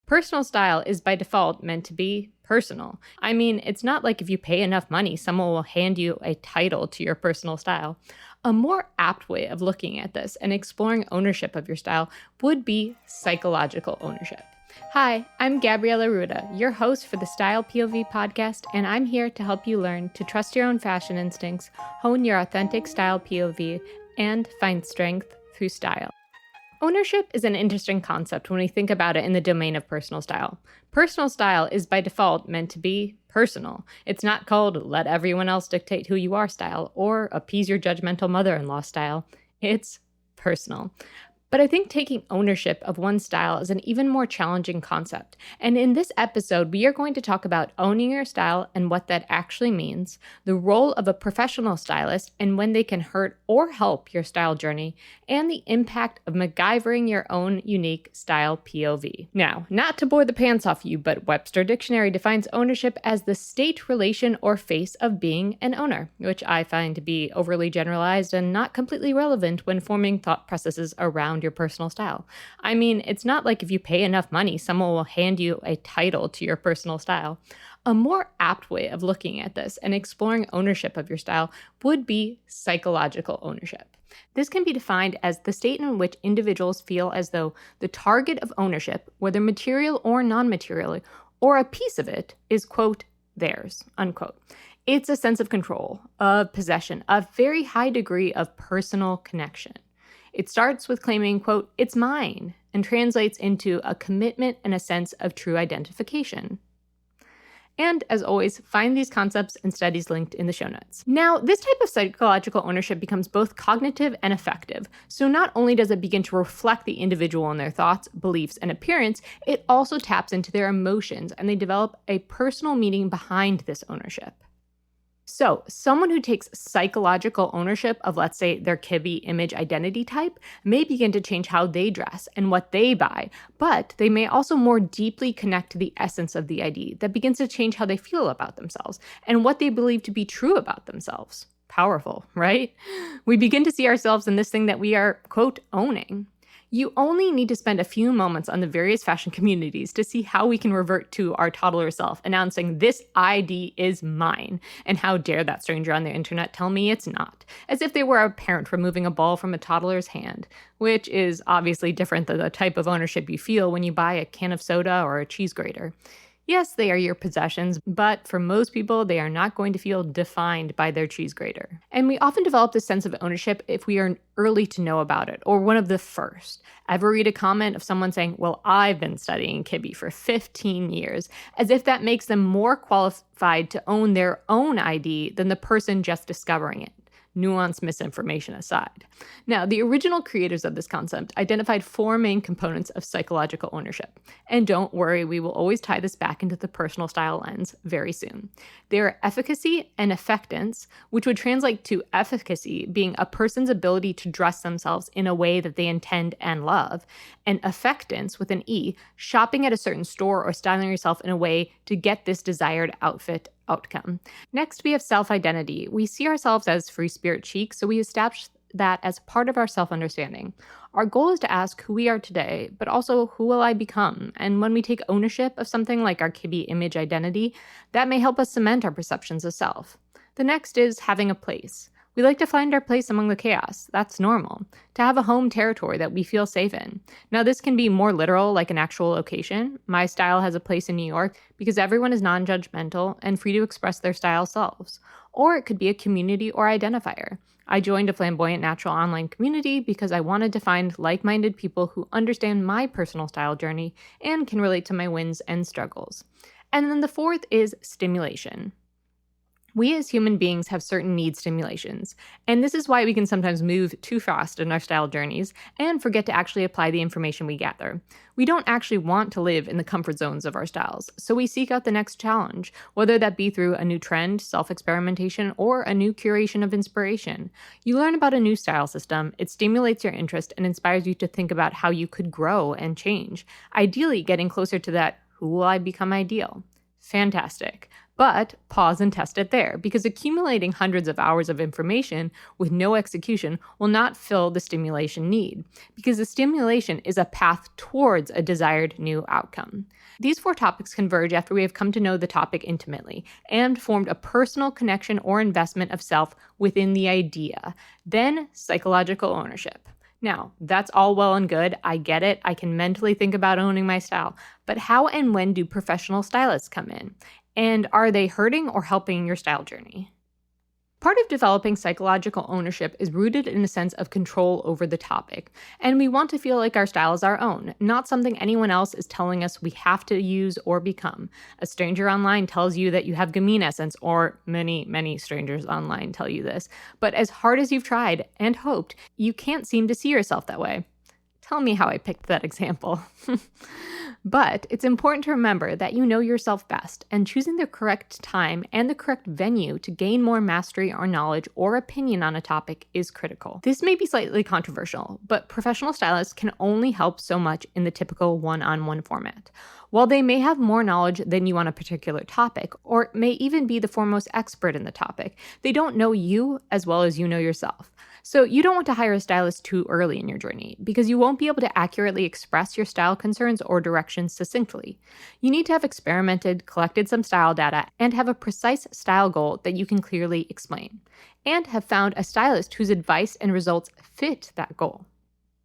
Personal style is by default meant to be personal. I mean, it's not like if you pay enough money, someone will hand you a title to your personal style. A more apt way of looking at this and exploring ownership of your style would be psychological ownership. Hi, I'm Gabrielle Arruda, your host for the Style POV podcast, and I'm here to help you learn to trust your own fashion instincts, hone your authentic style POV, and find strength through style. Ownership is an interesting concept when we think about it in the domain of personal style. Personal style is by default meant to be personal. It's not called let everyone else dictate who you are style or appease your judgmental mother-in-law style. It's personal. But I think taking ownership of one's style is an even more challenging concept. And in this episode, we are going to talk about owning your style and what that actually means, the role of a professional stylist and when they can hurt or help your style journey, and the impact of MacGyvering your own unique style POV. Now, not to bore the pants off you, but Webster Dictionary defines ownership as the state, relation, or face of being an owner, which I find to be overly generalized and not completely relevant when forming thought processes around your personal style. I mean, it's not like if you pay enough money, someone will hand you a title to your personal style. A more apt way of looking at this and exploring ownership of your style would be psychological ownership. This can be defined as the state in which individuals feel as though the target of ownership, whether material or non-material, or a piece of it, is, quote, theirs, unquote. It's a sense of control, of possession, a very high degree of personal connection. It starts with claiming, quote, it's mine, and translates into a commitment and a sense of true identification. And as always, find these concepts and studies linked in the show notes. Now, this type of psychological ownership becomes both cognitive and affective. So not only does it begin to reflect the individual and their thoughts, beliefs, and appearance, it also taps into their emotions, and they develop a personal meaning behind this ownership. So, someone who takes psychological ownership of, let's say, their Kibbe image identity type may begin to change how they dress and what they buy, but they may also more deeply connect to the essence of the ID that begins to change how they feel about themselves and what they believe to be true about themselves. Powerful, right? We begin to see ourselves in this thing that we are, quote, owning. You only need to spend a few moments on the various fashion communities to see how we can revert to our toddler self, announcing this ID is mine, and how dare that stranger on the internet tell me it's not, as if they were a parent removing a ball from a toddler's hand, which is obviously different than the type of ownership you feel when you buy a can of soda or a cheese grater. Yes, they are your possessions, but for most people, they are not going to feel defined by their cheese grater. And we often develop this sense of ownership if we are early to know about it, or one of the first. Ever read a comment of someone saying, well, I've been studying Kibbe for 15 years, as if that makes them more qualified to own their own ID than the person just discovering it. Nuanced misinformation aside. Now, the original creators of this concept identified four main components of psychological ownership. And don't worry, we will always tie this back into the personal style lens very soon. They are efficacy and affectance, which would translate to efficacy being a person's ability to dress themselves in a way that they intend and love, and affectance with an E, shopping at a certain store or styling yourself in a way to get this desired outfit outcome. Next, we have self-identity. We see ourselves as free spirit chic, so we establish that as part of our self-understanding. Our goal is to ask who we are today, but also who will I become? And when we take ownership of something like our Kibbe image identity, that may help us cement our perceptions of self. The next is having a place. We like to find our place among the chaos. That's normal. To have a home territory that we feel safe in. Now, this can be more literal, like an actual location. My style has a place in New York because everyone is non-judgmental and free to express their style selves. Or it could be a community or identifier. I joined a flamboyant natural online community because I wanted to find like-minded people who understand my personal style journey and can relate to my wins and struggles. And then the fourth is stimulation. We as human beings have certain need stimulations, and this is why we can sometimes move too fast in our style journeys and forget to actually apply the information we gather. We don't actually want to live in the comfort zones of our styles, so we seek out the next challenge, whether that be through a new trend, self-experimentation, or a new curation of inspiration. You learn about a new style system, it stimulates your interest and inspires you to think about how you could grow and change, ideally getting closer to that who will I become ideal. Fantastic. But pause and test it there, because accumulating hundreds of hours of information with no execution will not fill the stimulation need, because the stimulation is a path towards a desired new outcome. These 4 topics converge after we have come to know the topic intimately and formed a personal connection or investment of self within the idea. Then, psychological ownership. Now, that's all well and good. I get it. I can mentally think about owning my style. But how and when do professional stylists come in? And are they hurting or helping your style journey? Part of developing psychological ownership is rooted in a sense of control over the topic, and we want to feel like our style is our own, not something anyone else is telling us we have to use or become. A stranger online tells you that you have gamine essence, or many strangers online tell you this, but as hard as you've tried and hoped, you can't seem to see yourself that way. Tell me how I picked that example. But it's important to remember that you know yourself best, and choosing the correct time and the correct venue to gain more mastery or knowledge or opinion on a topic is critical. This may be slightly controversial, but professional stylists can only help so much in the typical one-on-one format. While they may have more knowledge than you on a particular topic, or may even be the foremost expert in the topic, they don't know you as well as you know yourself. So you don't want to hire a stylist too early in your journey, because you won't be able to accurately express your style concerns or directions succinctly. You need to have experimented, collected some style data, and have a precise style goal that you can clearly explain, and have found a stylist whose advice and results fit that goal.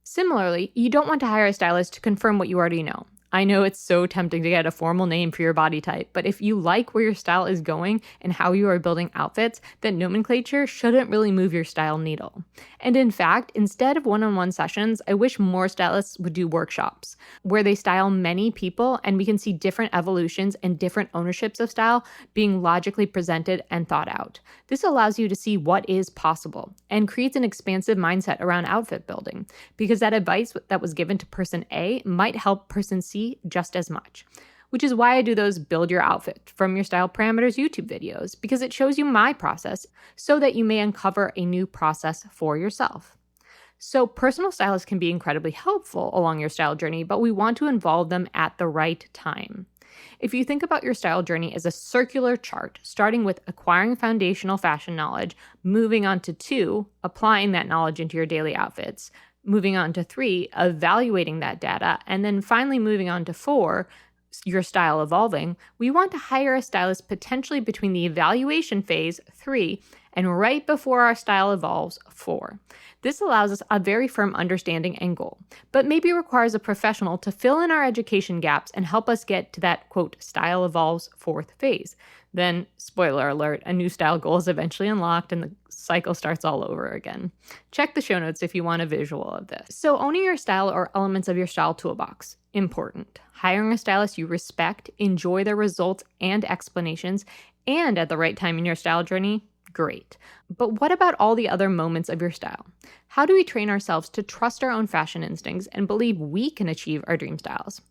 Similarly, you don't want to hire a stylist to confirm what you already know. I know it's so tempting to get a formal name for your body type, but if you like where your style is going and how you are building outfits, then nomenclature shouldn't really move your style needle. And in fact, instead of one-on-one sessions, I wish more stylists would do workshops where they style many people and we can see different evolutions and different ownerships of style being logically presented and thought out. This allows you to see what is possible and creates an expansive mindset around outfit building, because that advice that was given to person A might help person C just as much. Which is why I do those build your outfit from your style parameters YouTube videos, because it shows you my process so that you may uncover a new process for yourself. So personal stylists can be incredibly helpful along your style journey, but we want to involve them at the right time. If you think about your style journey as a circular chart, starting with acquiring foundational fashion knowledge, moving on to 2, applying that knowledge into your daily outfits, moving on to 3, evaluating that data, and then finally moving on to 4, your style evolving, we want to hire a stylist potentially between the evaluation phase, 3, and right before our style evolves, 4. This allows us a very firm understanding and goal, but maybe requires a professional to fill in our education gaps and help us get to that, quote, style evolves 4th phase. Then, spoiler alert, a new style goal is eventually unlocked and the cycle starts all over again. Check the show notes if you want a visual of this. So owning your style or elements of your style toolbox, important. Hiring a stylist you respect, enjoy their results and explanations, and at the right time in your style journey, great. But what about all the other moments of your style? How do we train ourselves to trust our own fashion instincts and believe we can achieve our dream styles?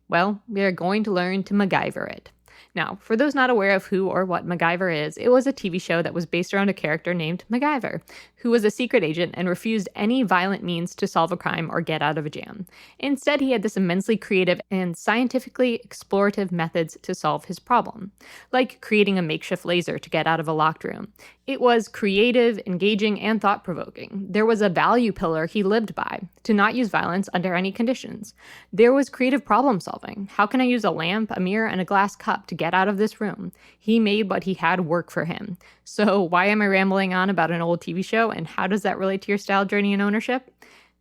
Well, we are going to learn to MacGyver it. Now, for those not aware of who or what MacGyver is, it was a TV show that was based around a character named MacGyver, who was a secret agent and refused any violent means to solve a crime or get out of a jam. Instead, he had this immensely creative and scientifically explorative methods to solve his problem, like creating a makeshift laser to get out of a locked room. It was creative, engaging, and thought-provoking. There was a value pillar he lived by, to not use violence under any conditions. There was creative problem-solving. How can I use a lamp, a mirror, and a glass cup to get out of this room? He made what he had work for him. So why am I rambling on about an old TV show, and how does that relate to your style journey and ownership?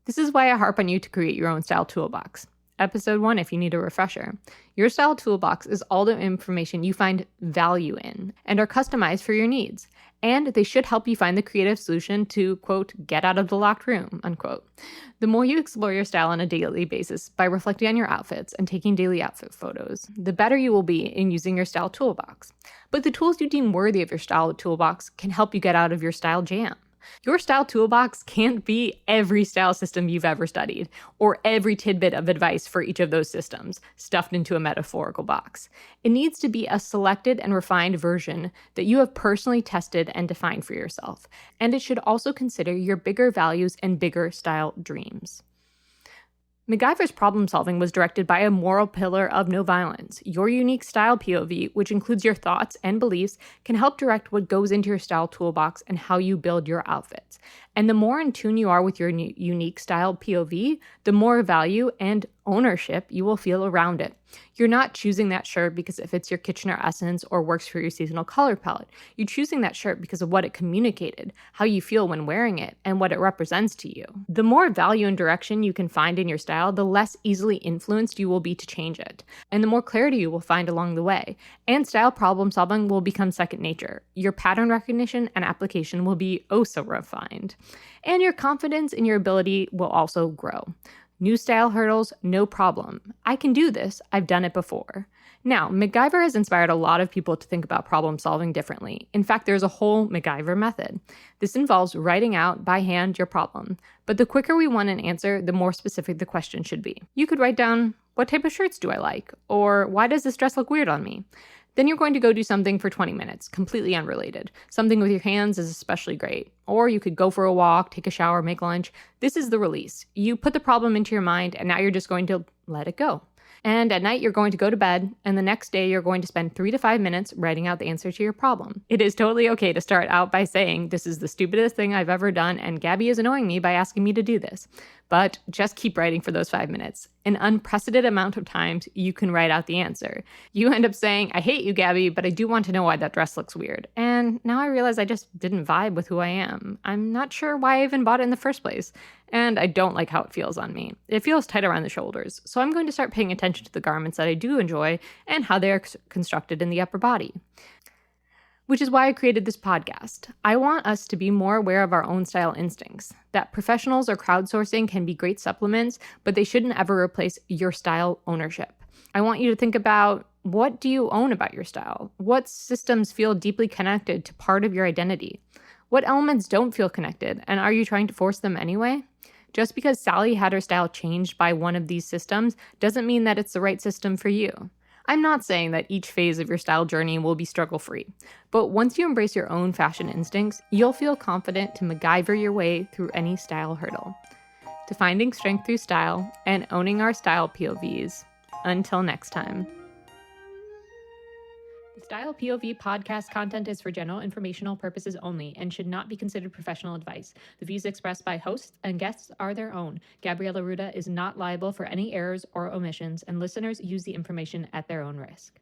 This is why I harp on you to create your own style toolbox. Episode 1 if you need a refresher. Your style toolbox is all the information you find value in and are customized for your needs. And they should help you find the creative solution to, quote, get out of the locked room, unquote. The more you explore your style on a daily basis by reflecting on your outfits and taking daily outfit photos, the better you will be in using your style toolbox. But the tools you deem worthy of your style toolbox can help you get out of your style jam. Your style toolbox can't be every style system you've ever studied, or every tidbit of advice for each of those systems, stuffed into a metaphorical box. It needs to be a selected and refined version that you have personally tested and defined for yourself, and it should also consider your bigger values and bigger style dreams. MacGyver's problem solving was directed by a moral pillar of no violence. Your unique style POV, which includes your thoughts and beliefs, can help direct what goes into your style toolbox and how you build your outfits. And the more in tune you are with your unique style POV, the more value and ownership you will feel around it. You're not choosing that shirt because it fits your Kitchener essence or works for your seasonal color palette. You're choosing that shirt because of what it communicated, how you feel when wearing it, and what it represents to you. The more value and direction you can find in your style, the less easily influenced you will be to change it, and the more clarity you will find along the way. And style problem solving will become second nature. Your pattern recognition and application will be oh so refined. And your confidence in your ability will also grow. New style hurdles, no problem. I can do this. I've done it before. Now, MacGyver has inspired a lot of people to think about problem solving differently. In fact, there's a whole MacGyver method. This involves writing out by hand your problem. But the quicker we want an answer, the more specific the question should be. You could write down, what type of shirts do I like? Or why does this dress look weird on me? Then you're going to go do something for 20 minutes, completely unrelated. Something with your hands is especially great. Or you could go for a walk, take a shower, make lunch. This is the release. You put the problem into your mind, and now you're just going to let it go. And at night, you're going to go to bed, and the next day, you're going to spend 3 to 5 minutes writing out the answer to your problem. It is totally okay to start out by saying, this is the stupidest thing I've ever done, and Gabby is annoying me by asking me to do this. But just keep writing for those 5 minutes. An unprecedented amount of times, you can write out the answer. You end up saying, I hate you, Gabby, but I do want to know why that dress looks weird. And now I realize I just didn't vibe with who I am. I'm not sure why I even bought it in the first place. And I don't like how it feels on me. It feels tight around the shoulders. So I'm going to start paying attention to the garments that I do enjoy and how they are constructed in the upper body. Which is why I created this podcast. I want us to be more aware of our own style instincts, that professionals or crowdsourcing can be great supplements, but they shouldn't ever replace your style ownership. I want you to think about, what do you own about your style? What systems feel deeply connected to part of your identity? What elements don't feel connected, and are you trying to force them anyway? Just because Sally had her style changed by one of these systems doesn't mean that it's the right system for you. I'm not saying that each phase of your style journey will be struggle-free, but once you embrace your own fashion instincts, you'll feel confident to MacGyver your way through any style hurdle. To finding strength through style and owning our style POVs. Until next time. The Style POV podcast content is for general informational purposes only and should not be considered professional advice. The views expressed by hosts and guests are their own. Gabrielle Arruda is not liable for any errors or omissions, and listeners use the information at their own risk.